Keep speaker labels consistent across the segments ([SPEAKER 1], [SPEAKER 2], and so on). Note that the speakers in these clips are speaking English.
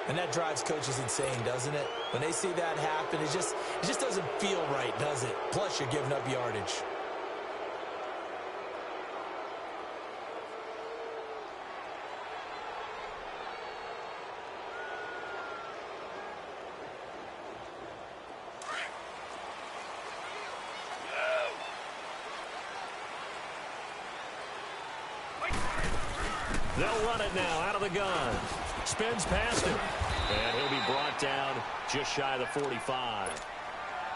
[SPEAKER 1] And that drives coaches insane, doesn't it? When they see that happen, it just doesn't feel right, does it? Plus, you're giving up yardage.
[SPEAKER 2] They'll run it now out of the gun. Spins past him. And he'll be brought down just shy of the 45.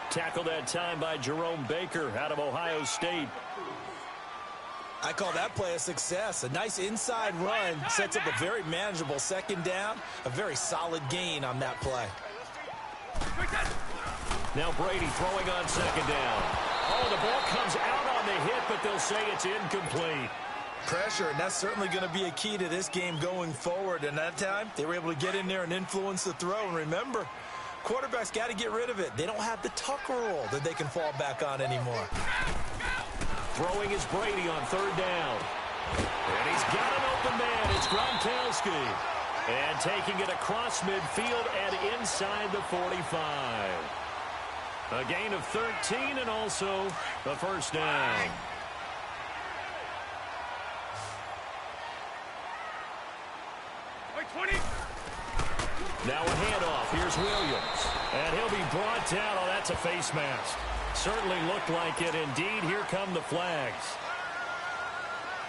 [SPEAKER 2] Tackled that time by Jerome Baker out of Ohio State.
[SPEAKER 1] I call that play a success. A nice inside run sets up a very manageable second down. A very solid gain on that play.
[SPEAKER 2] Now Brady throwing on second down. Oh, the ball comes out on the hit, but they'll say it's incomplete.
[SPEAKER 1] Pressure, and that's certainly going to be a key to this game going forward. And that time, they were able to get in there and influence the throw. And remember, quarterbacks got to get rid of it. They don't have the tuck rule that they can fall back on anymore.
[SPEAKER 2] Throwing is Brady on third down. And he's got an open man. It's Gronkowski. And taking it across midfield and inside the 45. A gain of 13 and also the first down. Now a handoff. Here's Williams. And he'll be brought down. Oh, that's a face mask. Certainly looked like it. Indeed, here come the flags.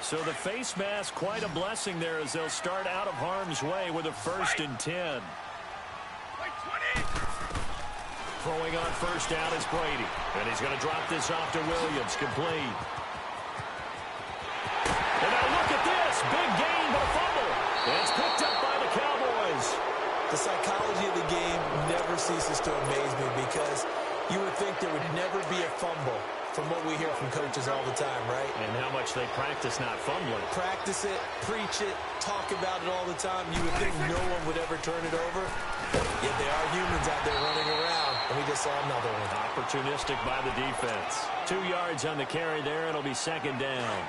[SPEAKER 2] So the face mask, quite a blessing there as they'll start out of harm's way with a 1st and 10. Throwing on first down is Brady. And he's going to drop this off to Williams. Complete. And now look at this. Big gain, but a fumble. It's picked up by the Cowboys.
[SPEAKER 1] The psychology of the game never ceases to amaze me because you would think there would never be a fumble from what we hear from coaches all the time, right?
[SPEAKER 2] And how much they practice not fumbling.
[SPEAKER 1] Practice it, preach it, talk about it all the time. You would think no one would ever turn it over. Yet they are humans out there running around, and we just saw another one.
[SPEAKER 2] Opportunistic by the defense. 2 yards on the carry there. It'll be second down.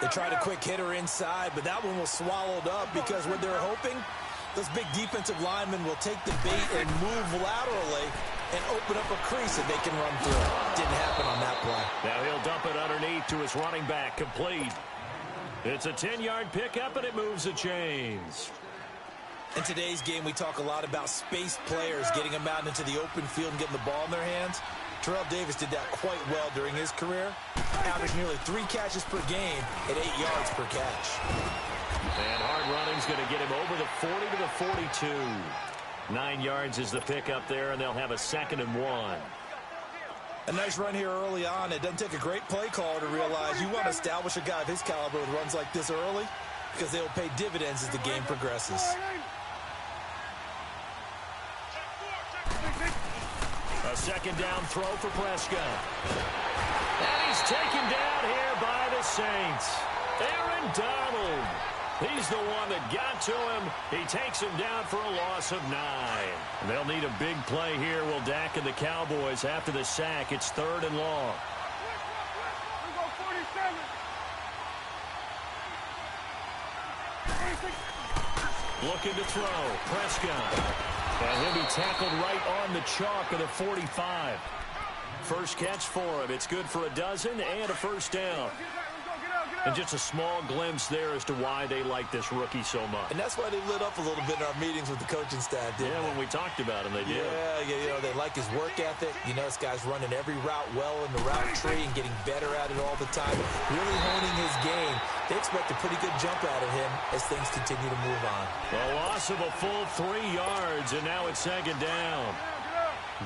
[SPEAKER 1] They tried a quick hitter inside, but that one was swallowed up because what they're hoping, those big defensive linemen will take the bait and move laterally and open up a crease that they can run through. Didn't happen on that play.
[SPEAKER 2] Now he'll dump it underneath to his running back, complete. It's a 10-yard pickup, and it moves the chains.
[SPEAKER 1] In today's game, we talk a lot about spaced players, getting them out into the open field and getting the ball in their hands. Terrell Davis did that quite well during his career. Averaged nearly 3 catches per game at 8 yards per catch.
[SPEAKER 2] And hard running's going to get him over the 40 to the 42. 9 yards is the pickup there, and they'll have a 2nd and 1.
[SPEAKER 1] A nice run here early on. It doesn't take a great play caller to realize you want to establish a guy of his caliber with runs like this early because they will pay dividends as the game progresses.
[SPEAKER 2] A 2nd down throw for Prescott. And he's taken down here by the Saints. Aaron Donald. He's the one that got to him. He takes him down for a loss of 9. They'll need a big play here, will Dak and the Cowboys after the sack. It's 3rd and long. Looking to throw. Prescott. And he'll be tackled right on the chalk of the 45. First catch for him. It's good for a dozen and a first down. And just a small glimpse there as to why they like this rookie so much.
[SPEAKER 1] And that's why they lit up a little bit in our meetings with the coaching staff, didn't they?
[SPEAKER 2] When we talked about him, they did.
[SPEAKER 1] Yeah, they like his work ethic. You know, this guy's running every route well in the route tree and getting better at it all the time. Really honing his game. They expect a pretty good jump out of him as things continue to move on.
[SPEAKER 2] A loss of a full 3 yards, and now it's 2nd down.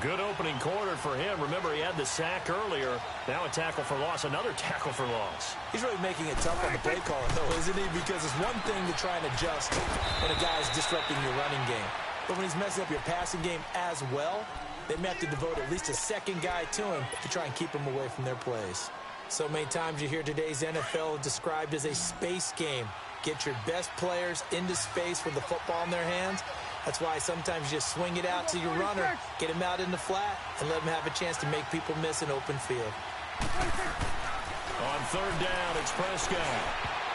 [SPEAKER 2] Good opening quarter for him. Remember, he had the sack earlier. Now a tackle for loss, another tackle for loss.
[SPEAKER 1] He's really making it tough on the play caller, though, isn't he? Because it's one thing to try and adjust when a guy's disrupting your running game. But when he's messing up your passing game as well, they may have to devote at least a second guy to him to try and keep him away from their plays. So many times you hear today's NFL described as a space game. Get your best players into space with the football in their hands. That's why sometimes you just swing it out to your runner, get him out in the flat, and let him have a chance to make people miss an open field.
[SPEAKER 2] On 3rd down, it's Prescott.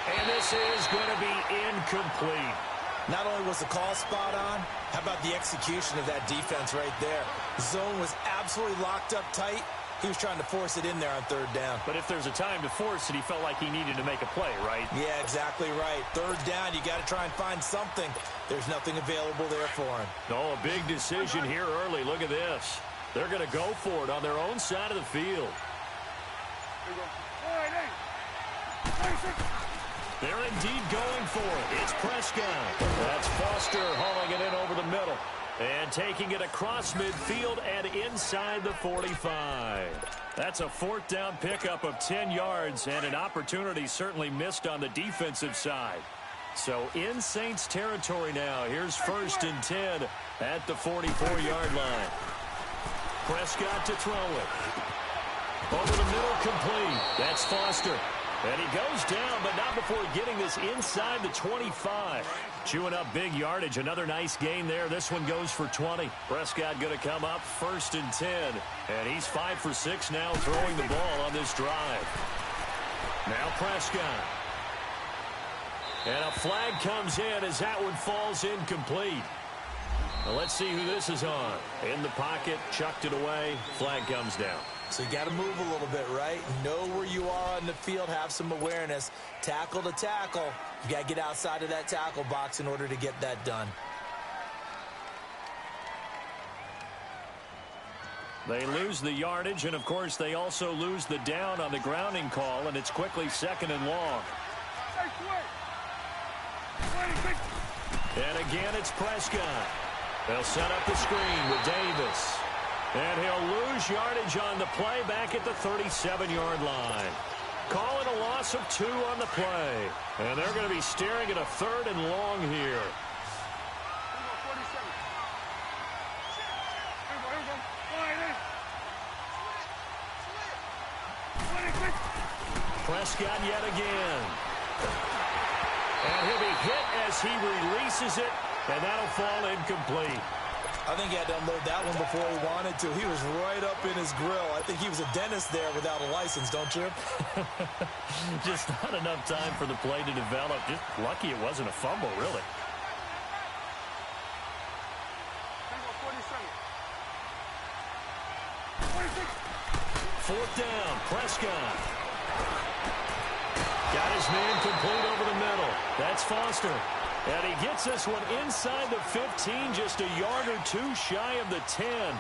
[SPEAKER 2] And this is going to be incomplete.
[SPEAKER 1] Not only was the call spot on, how about the execution of that defense right there? The zone was absolutely locked up tight. He was trying to force it in there on third down.
[SPEAKER 2] But if there's a time to force it, he felt like he needed to make a play, right?
[SPEAKER 1] Yeah, exactly right. Third down, you got to try and find something. There's nothing available there for him.
[SPEAKER 2] No, a big decision here early. Look at this. They're going to go for it on their own side of the field. They're indeed going for it. It's Prescott. That's Foster hauling it in over the middle. And taking it across midfield and inside the 45. That's a fourth down pickup of 10 yards and an opportunity certainly missed on the defensive side. So in Saints territory now. Here's 1st and 10 at the 44-yard line. Prescott to throw it. Over the middle, complete. That's Foster. And he goes down, but not before getting this inside the 25. Chewing up big yardage. Another nice gain there. This one goes for 20. Prescott going to come up 1st and 10. And he's 5 for 6 now throwing the ball on this drive. Now Prescott. And a flag comes in as that one falls incomplete. Well, let's see who this is on. In the pocket, chucked it away. Flag comes down.
[SPEAKER 1] So you got to move a little bit, right? Know where you are on the field, have some awareness. Tackle to tackle. You got to get outside of that tackle box in order to get that done.
[SPEAKER 2] They lose the yardage, and of course they also lose the down on the grounding call, and it's quickly 2nd and long. And again, it's Prescott. They'll set up the screen with Davis. And he'll lose yardage on the play back at the 37-yard line. Call it a loss of 2 on the play. And they're going to be staring at a 3rd and long here. Prescott yet again. And he'll be hit as he releases it, and that'll fall incomplete.
[SPEAKER 1] I think he had to unload that one before he wanted to. He was right up in his grill. I think he was a dentist there without a license, don't you?
[SPEAKER 2] Just not enough time for the play to develop. Just lucky it wasn't a fumble, really. Fourth down, Prescott. Got his man complete over the middle. That's Foster. And he gets this one inside the 15, just a yard or 2 shy of the 10.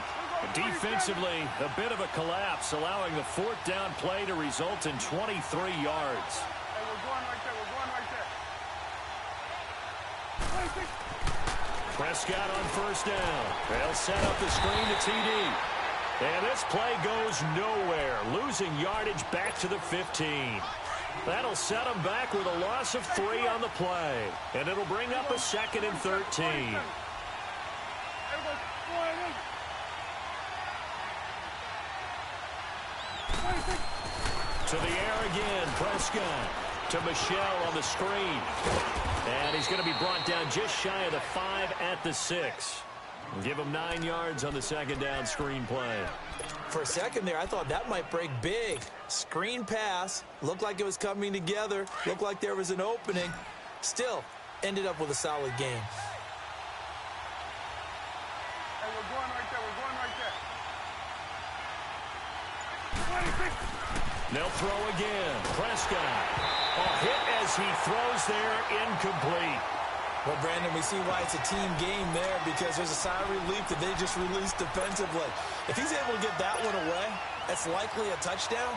[SPEAKER 2] Defensively, a bit of a collapse, allowing the 4th down play to result in 23 yards.
[SPEAKER 3] Hey, we're going right there.
[SPEAKER 2] Prescott on 1st down. They'll set up the screen to TD. And this play goes nowhere, losing yardage back to the 15. That'll set them back with a loss of 3 on the play. And it'll bring up a 2nd and 13. To the air again, Prescott. To Michel on the screen. And he's going to be brought down just shy of the 5 at the 6. Give him 9 yards on the 2nd down screen play.
[SPEAKER 1] For a second there, I thought that might break big. Screen pass. Looked like it was coming together. Looked like there was an opening. Still, ended up with a solid game.
[SPEAKER 3] Hey, we're going right there. We're going right there.
[SPEAKER 2] They'll throw again. Prescott. A hit as he throws there, incomplete.
[SPEAKER 1] Well, Brandon, we see why it's a team game there, because there's a sigh of relief that they just released defensively. If he's able to get that one away, that's likely a touchdown.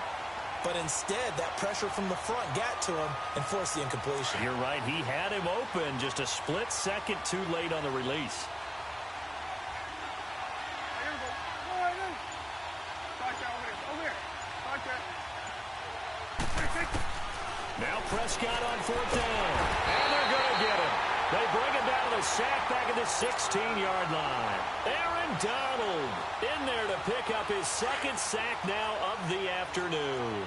[SPEAKER 1] But instead, that pressure from the front got to him and forced the incompletion.
[SPEAKER 2] You're right. He had him open, just a split second too late on the release. Now Prescott on 4th down. And they're going to get him. They bring him down to the sack back at the 16-yard line. Aaron Donald in there to pick up his 2nd sack now of the afternoon.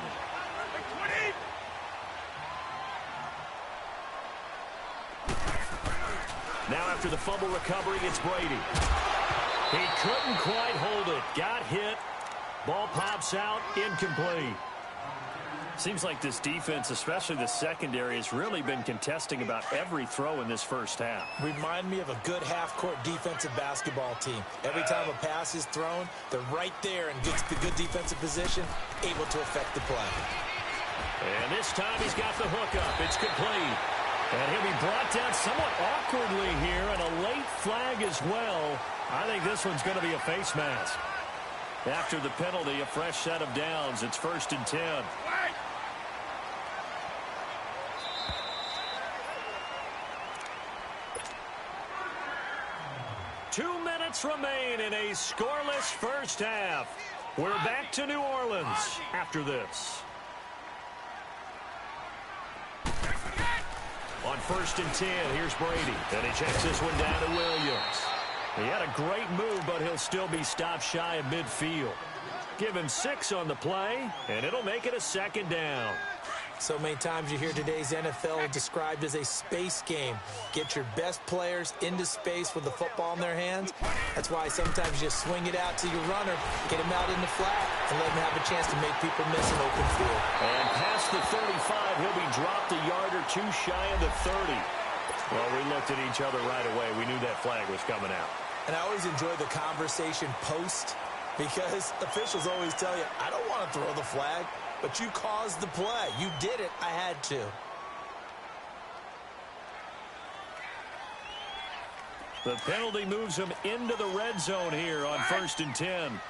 [SPEAKER 2] Now after the fumble recovery, it's Brady. He couldn't quite hold it. Got hit. Ball pops out. Incomplete. Seems like this defense, especially the secondary, has really been contesting about every throw in this first half.
[SPEAKER 1] Remind me of a good half-court defensive basketball team. Every time a pass is thrown, they're right there and gets the good defensive position, able to affect the play.
[SPEAKER 2] And this time he's got the hook up. It's complete. And he'll be brought down somewhat awkwardly here, and a late flag as well. I think this one's going to be a face mask. After the penalty, a fresh set of downs. It's 1st and 10. 2 minutes remain in a scoreless first half. We're back to New Orleans after this. On 1st and 10, here's Brady. And he checks this one down to Williams. He had a great move, but he'll still be stopped shy of midfield. Give him 6 on the play, and it'll make it a 2nd down.
[SPEAKER 1] So many times you hear today's NFL described as a space game. Get your best players into space with the football in their hands. That's why sometimes you just swing it out to your runner, get him out in the flat, and let him have a chance to make people miss an open field.
[SPEAKER 2] And past the 35, he'll be dropped a yard or 2 shy of the 30. Well, we looked at each other right away. We knew that flag was coming out.
[SPEAKER 1] And I always enjoy the conversation post, because officials always tell you, I don't want to throw the flag. But you caused the play. You did it. I had to.
[SPEAKER 2] The penalty moves him into the red zone here on 1st and 10.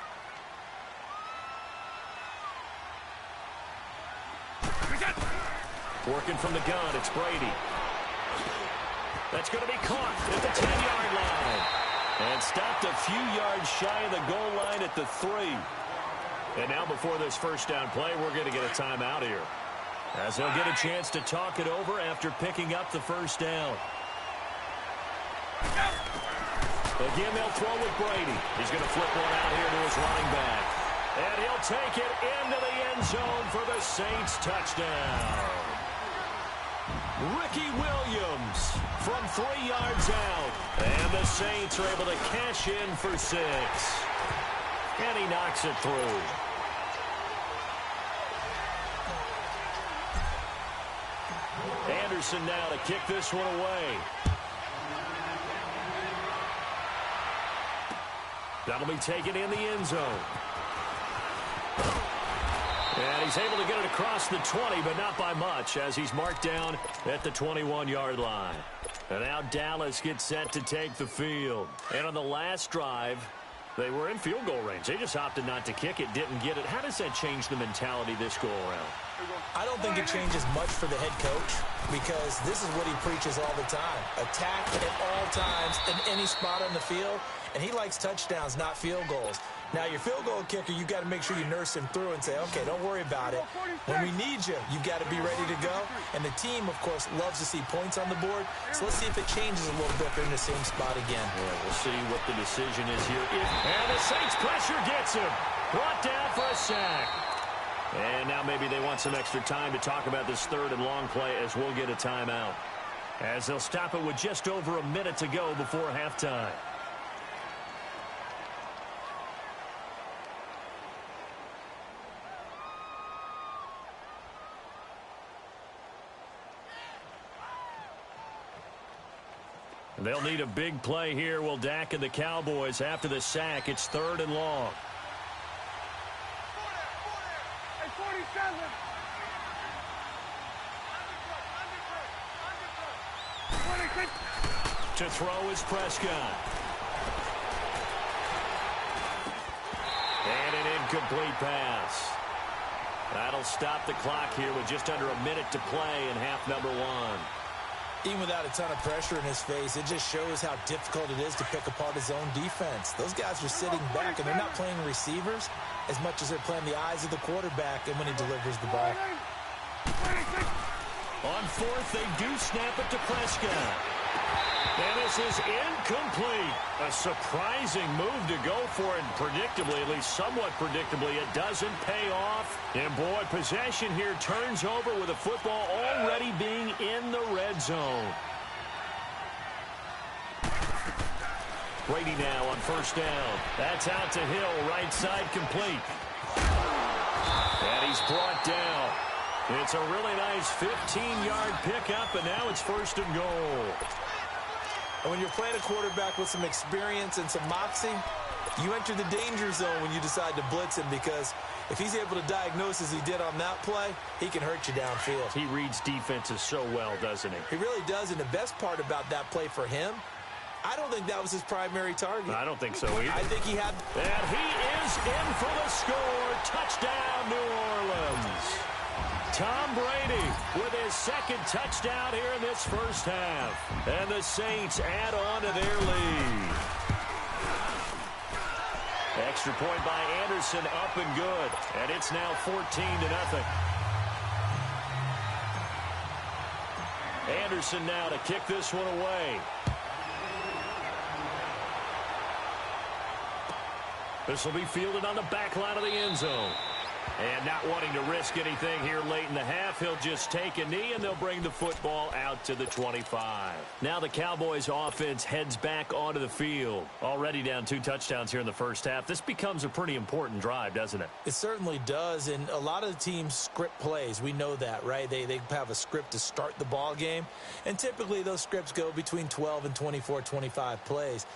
[SPEAKER 2] Working from the gun, it's Brady. That's going to be caught at the 10-yard line. And stopped a few yards shy of the goal line at the 3. And now before this first down play, we're going to get a timeout here, as they'll get a chance to talk it over after picking up the first down. Again, they'll throw with Brady. He's going to flip one out here to his running back. And he'll take it into the end zone for the Saints touchdown. Ricky Williams from 3 yards out. And the Saints are able to cash in for 6. And he knocks it through. Anderson now to kick this one away. That'll be taken in the end zone. And he's able to get it across the 20, but not by much, as he's marked down at the 21-yard line. And now Dallas gets set to take the field. And on the last drive, they were in field goal range. They just opted not to kick it, didn't get it. How does that change the mentality this go-around?
[SPEAKER 1] I don't think it changes much for the head coach, because this is what he preaches all the time. Attack at all times in any spot on the field, and he likes touchdowns, not field goals. Now, your field goal kicker, you got to make sure you nurse him through and say, okay, don't worry about it. When we need you, you got to be ready to go. And the team, of course, loves to see points on the board. So let's see if it changes a little bit if they're in the same spot again.
[SPEAKER 2] Yeah, we'll see what the decision is here. And the Saints pressure gets him. Brought down for a sack. And now maybe they want some extra time to talk about this 3rd and long play, as we'll get a timeout, as they'll stop it with just over a minute to go before halftime. They'll need a big play here. Will Dak and the Cowboys after the sack. It's 3rd and long.
[SPEAKER 3] Hey, 47.
[SPEAKER 2] To throw is Prescott. And an incomplete pass. That'll stop the clock here with just under a minute to play in half number 1.
[SPEAKER 1] Even without a ton of pressure in his face, it just shows how difficult it is to pick apart his own defense. Those guys are sitting back, and they're not playing receivers as much as they're playing the eyes of the quarterback and when he delivers the ball.
[SPEAKER 2] On 4th, they do snap it to Prescott. And this is incomplete. A surprising move to go for it. Predictably, at least somewhat predictably, it doesn't pay off. And boy, possession here turns over with the football already being in the red zone. Brady now on 1st down. That's out to Hill, right side complete. And he's brought down. It's a really nice 15-yard pickup, and now it's 1st and goal.
[SPEAKER 1] And when you're playing a quarterback with some experience and some moxie, you enter the danger zone when you decide to blitz him, because if he's able to diagnose as he did on that play, he can hurt you downfield.
[SPEAKER 2] He reads defenses so well, doesn't he?
[SPEAKER 1] He really does, and the best part about that play for him, I don't think that was his primary target.
[SPEAKER 2] I don't think so either.
[SPEAKER 1] I think he had...
[SPEAKER 2] And he is in for the score. Touchdown, New Orleans. Tom Brady with his 2nd touchdown here in this first half. And the Saints add on to their lead. Extra point by Anderson, up and good. And it's now 14-0. Anderson now to kick this one away. This will be fielded on the back line of the end zone. And not wanting to risk anything here late in the half, he'll just take a knee, and they'll bring the football out to the 25. Now the Cowboys offense heads back onto the field. Already down 2 touchdowns here in the first half. This becomes a pretty important drive, doesn't it?
[SPEAKER 1] It certainly does, and a lot of the teams script plays. We know that, right? They have a script to start the ball game, and typically those scripts go between 12 and 24, 25 plays.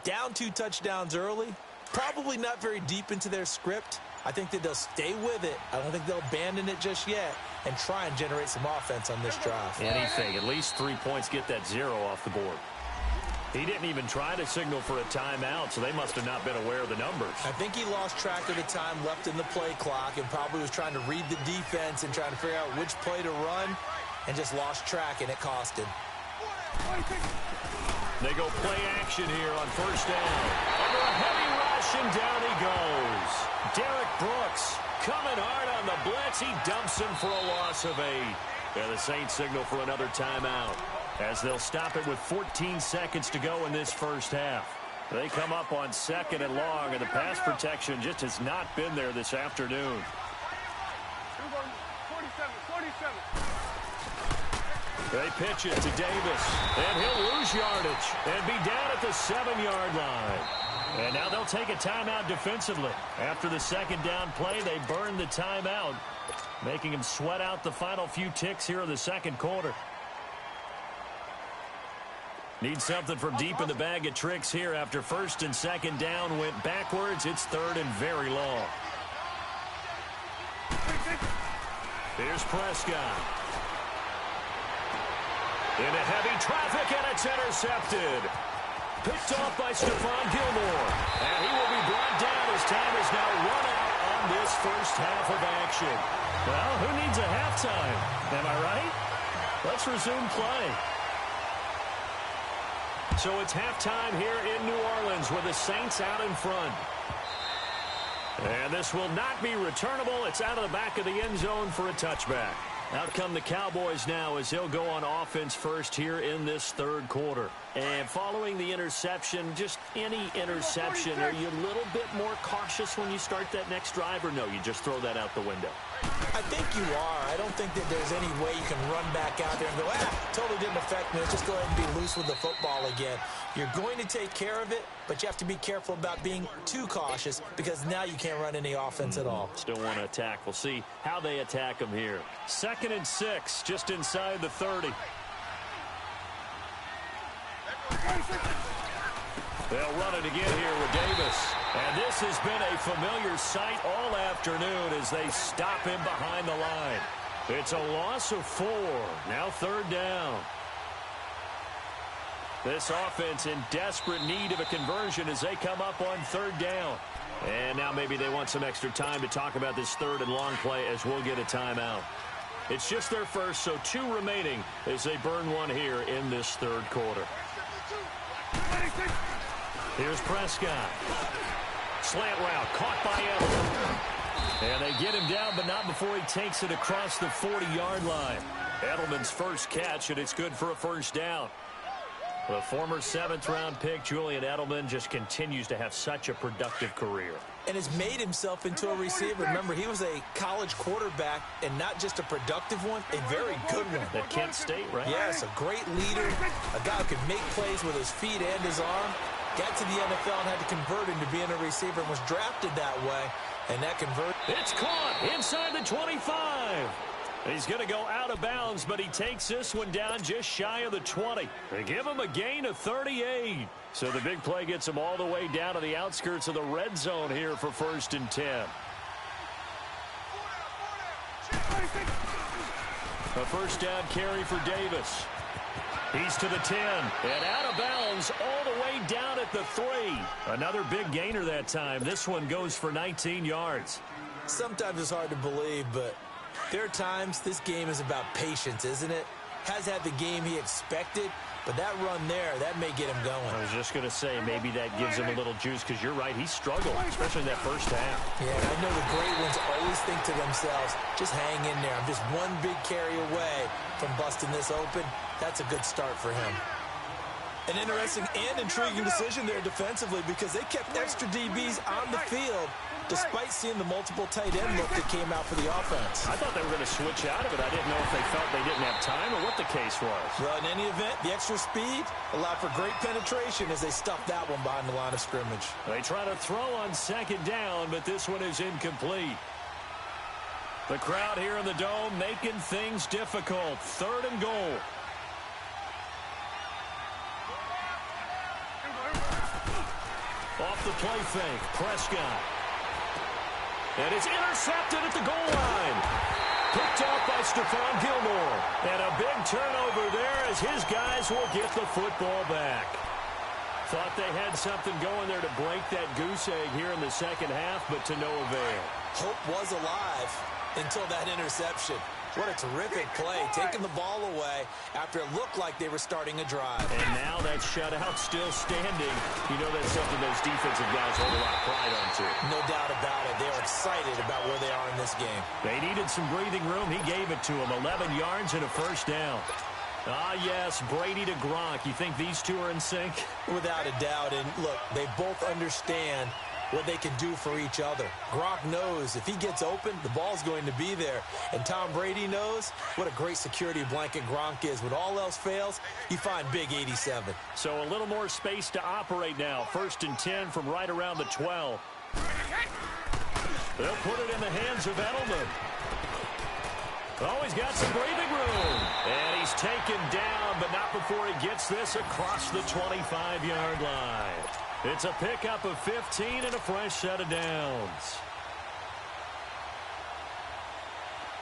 [SPEAKER 1] Down 2 touchdowns early, probably not very deep into their script. I think that they'll stay with it. I don't think they'll abandon it just yet and try and generate some offense on this drive.
[SPEAKER 2] Anything, at least 3 points, get that 0 off the board. He didn't even try to signal for a timeout, so they must have not been aware of the numbers.
[SPEAKER 1] I think he lost track of the time left in the play clock and probably was trying to read the defense and trying to figure out which play to run, and just lost track, and it cost him.
[SPEAKER 2] They go play action here on 1st down. Under a heavy rush, and down he goes. Derek Brooks coming hard on the blitz. He dumps him for a loss of 8. And the Saints signal for another timeout, as they'll stop it with 14 seconds to go in this first half. They come up on 2nd and long, and the pass protection just has not been there this afternoon.
[SPEAKER 3] 47.
[SPEAKER 2] They pitch it to Davis, and he'll lose yardage and be down at the 7-yard line. And now they'll take a timeout defensively. After the 2nd down play, they burn the timeout, making him sweat out the final few ticks here in the 2nd quarter. Need something from deep in the bag of tricks here. After 1st and 2nd down went backwards, it's 3rd and very long. Here's Prescott. Into heavy traffic, and it's intercepted. Picked off by Stephon Gilmore. And he will be brought down as time is now run out on this first half of action. Well, who needs a halftime? Am I right? Let's resume play. So it's halftime here in New Orleans with the Saints out in front. And this will not be returnable. It's out of the back of the end zone for a touchback. Out come the Cowboys now as he'll go on offense first here in this 3rd quarter. And following the interception, just any interception, are you a little bit more cautious when you start that next drive, or no, you just throw that out the window?
[SPEAKER 1] I think you are. I don't think that there's any way you can run back out there and go, totally didn't affect me. Let's just go ahead and be loose with the football again. You're going to take care of it, but you have to be careful about being too cautious, because now you can't run any offense at all.
[SPEAKER 2] Still want to attack. We'll see how they attack them here. 2nd and 6, just inside the 30. They'll run it again here with Davis. And this has been a familiar sight all afternoon as they stop him behind the line. It's a loss of 4. Now 3rd down. This offense in desperate need of a conversion as they come up on 3rd down. And now maybe they want some extra time to talk about this 3rd and long play, as we'll get a timeout. It's just their first, so 2 remaining as they burn one here in this 3rd quarter. Here's Prescott. Slant route caught by Edelman. And they get him down, but not before he takes it across the 40-yard line. Edelman's first catch, and it's good for a 1st down. The former 7th-round pick, Julian Edelman, just continues to have such a productive career.
[SPEAKER 1] And has made himself into a receiver. Remember, he was a college quarterback, and not just a productive one, a very good one.
[SPEAKER 2] At Kent State, right?
[SPEAKER 1] Yes, a great leader, a guy who can make plays with his feet and his arm. Got to the NFL and had to convert into being a receiver and was drafted that way, and that converted.
[SPEAKER 2] It's caught inside the 25. He's going to go out of bounds, but he takes this one down just shy of the 20. They give him a gain of 38. So the big play gets him all the way down to the outskirts of the red zone here for 1st and 10. A first down carry for Davis. He's to the 10 and out of bounds all the way down at the 3. Another big gainer that time. This one goes for 19 yards.
[SPEAKER 1] Sometimes it's hard to believe, but there are times this game is about patience, isn't it? Has had the game he expected, but that run there, that may get him going.
[SPEAKER 2] I was just going to say, maybe that gives him a little juice, because you're right, he struggled, especially in that first half.
[SPEAKER 1] Yeah, and I know the great ones always think to themselves, just hang in there. I'm just one big carry away from busting this open. That's a good start for him. An interesting and intriguing decision there defensively, because they kept extra DBs on the field despite seeing the multiple tight end look that came out for the offense.
[SPEAKER 2] I thought they were going to switch out of it. I didn't know if they felt they didn't have time or what the case was.
[SPEAKER 1] Well, in any event, the extra speed allowed for great penetration as they stuffed that one behind the line of scrimmage.
[SPEAKER 2] They try to throw on 2nd down, but this one is incomplete. The crowd here in the Dome making things difficult. 3rd and goal. Off the play fake, Prescott. And it's intercepted at the goal line. Picked up by Stephon Gilmore. And a big turnover there as his guys will get the football back. Thought they had something going there to break that goose egg here in the second half, but to no avail.
[SPEAKER 1] Hope was alive until that interception. What a terrific play, taking the ball away after it looked like they were starting a drive.
[SPEAKER 2] And now that shutout still standing. You know that's something those defensive guys hold a lot of pride on, too.
[SPEAKER 1] No doubt about it. They are excited about where they are in this game.
[SPEAKER 2] They needed some breathing room. He gave it to them. 11 yards and a first down. Ah, yes, Brady to Gronk. You think these two are in sync?
[SPEAKER 1] Without a doubt. And, look, they both understand what they can do for each other. Gronk knows if he gets open, the ball's going to be there. And Tom Brady knows what a great security blanket Gronk is. When all else fails, you find big 87.
[SPEAKER 2] So a little more space to operate now. 1st and 10 from right around the 12. They'll put it in the hands of Edelman. Oh, he's got some breathing room. And he's taken down, but not before he gets this across the 25-yard line. It's a pickup of 15 and a fresh set of downs.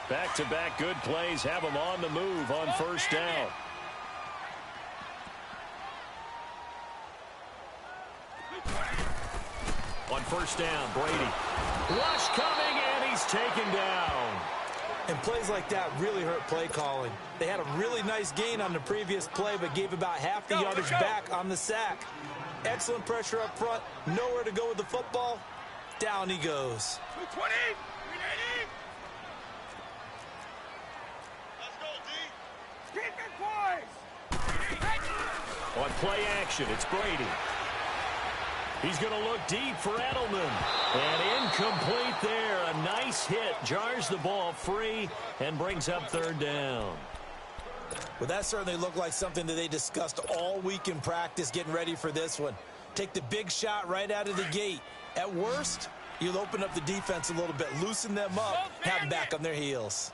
[SPEAKER 2] Back-to-back good plays have them on the move on 1st down. On 1st down, Brady. Rush coming, and he's taken down.
[SPEAKER 1] And plays like that really hurt play calling. They had a really nice gain on the previous play, but gave about half the yardage back on the sack. Excellent pressure up front. Nowhere to go with the football. Down he goes.
[SPEAKER 3] 220. 380. Let's go, D.
[SPEAKER 2] On play action, it's Brady. He's going to look deep for Edelman. And incomplete there. A nice hit. Jars the ball free and brings up 3rd down.
[SPEAKER 1] Well, that certainly looked like something that they discussed all week in practice getting ready for this one. Take the big shot right out of the gate. At worst, you'll open up the defense a little bit, loosen them up, have them back on their heels.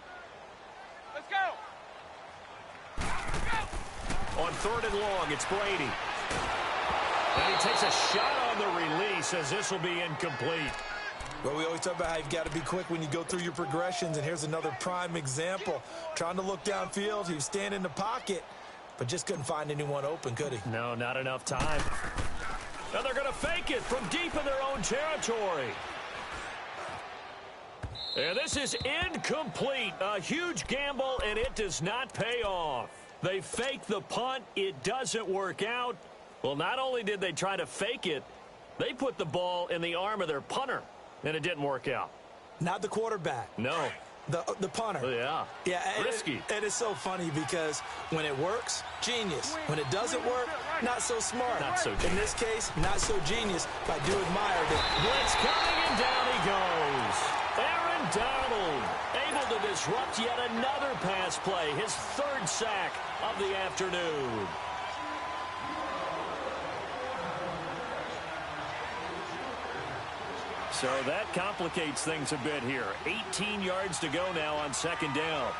[SPEAKER 3] Let's go.
[SPEAKER 2] On 3rd and long, it's Brady. And he takes a shot on the release as this will be incomplete.
[SPEAKER 1] Well, we always talk about how you've got to be quick when you go through your progressions, and here's another prime example. Trying to look downfield, he was standing in the pocket, but just couldn't find anyone open, could he?
[SPEAKER 2] No, not enough time. Now they're going to fake it from deep in their own territory. And this is incomplete. A huge gamble, and it does not pay off. They fake the punt. It doesn't work out. Well, not only did they try to fake it, they put the ball in the arm of their punter, and it didn't work out.
[SPEAKER 1] Not the quarterback.
[SPEAKER 2] No.
[SPEAKER 1] The punter.
[SPEAKER 2] Yeah.
[SPEAKER 1] Yeah.
[SPEAKER 2] Risky.
[SPEAKER 1] And it's so funny because when it works, genius. When it doesn't work, not so smart.
[SPEAKER 2] Not so genius.
[SPEAKER 1] In this case, not so genius, but I do admire it.
[SPEAKER 2] Blitz coming, and down he goes. Aaron Donald able to disrupt yet another pass play. His 3rd sack of the afternoon. So that complicates things a bit here. 18 yards to go now on 2nd down.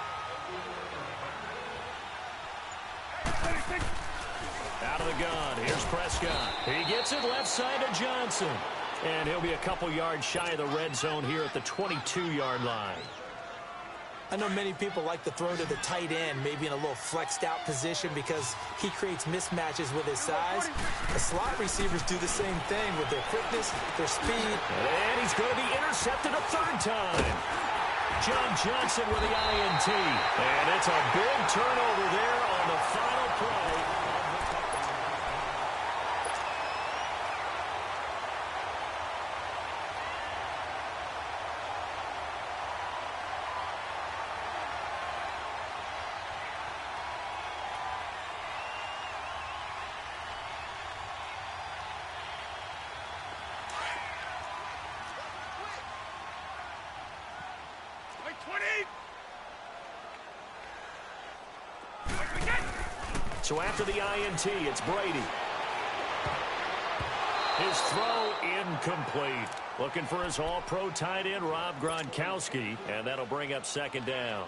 [SPEAKER 2] Out of the gun, here's Prescott. He gets it left side to Johnson. And he'll be a couple yards shy of the red zone here at the 22-yard line.
[SPEAKER 1] I know many people like to throw to the tight end, maybe in a little flexed out position because he creates mismatches with his size. The slot receivers do the same thing with their quickness, their speed.
[SPEAKER 2] And he's going to be intercepted a third time. John Johnson with the INT. And it's a big turnover there on the final play. So after the INT, it's Brady. His throw incomplete. Looking for his all-pro tight end, Rob Gronkowski, and that'll bring up second down.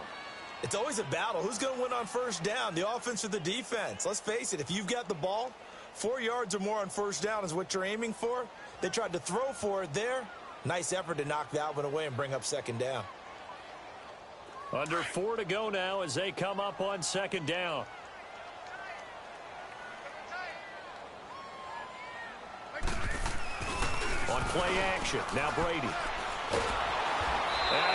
[SPEAKER 1] It's always a battle. Who's going to win on first down, the offense or the defense? Let's face it, if you've got the ball, 4 yards or more on first down is what you're aiming for. They tried to throw for it there. Nice effort to knock that one away and bring up second down.
[SPEAKER 2] Under 4 to go now as they come up on second down. On play action, now Brady. And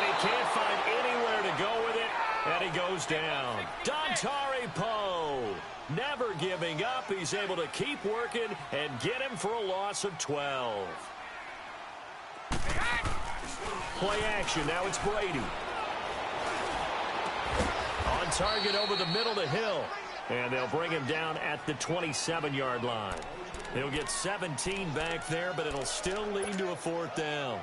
[SPEAKER 2] he can't find anywhere to go with it, and he goes down. Dontari Poe, never giving up. He's able to keep working and get him for a loss of 12. Play action, now it's Brady. On target over the middle to Hill. And they'll bring him down at the 27-yard line. He'll get 17 back there, but it'll still lead to a fourth down.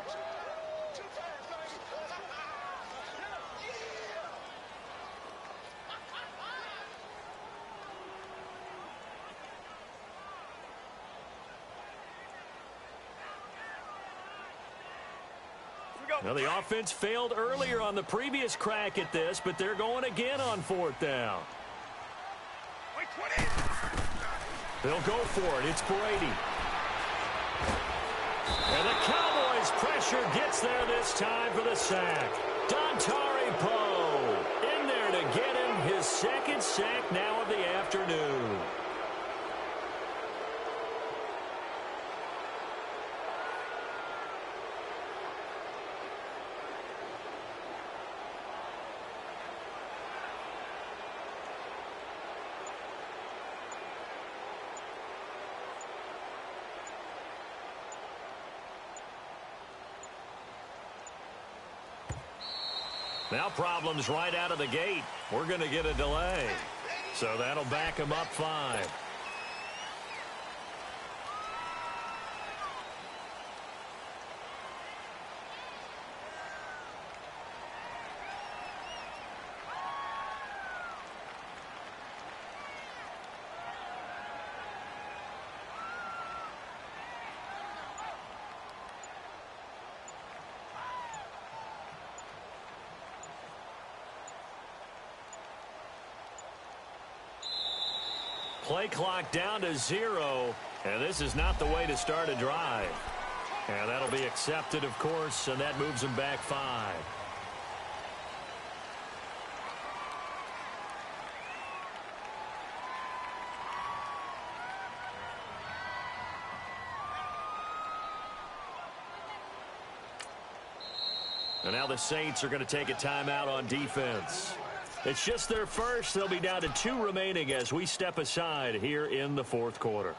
[SPEAKER 2] Now, the offense failed earlier on the previous crack at this, but they're going again on fourth down. They'll go for it. It's Brady. And the Cowboys' pressure gets there this time for the sack. Dontari Poe in there to get him his second sack now of the afternoon. Now problems right out of the gate. We're going to get a delay. So that'll back him up 5. Play clock down to 0, and this is not the way to start a drive. And that'll be accepted, of course, and that moves him back 5. And now the Saints are going to take a timeout on defense. It's just their first. They'll be down to 2 remaining as we step aside here in the fourth quarter.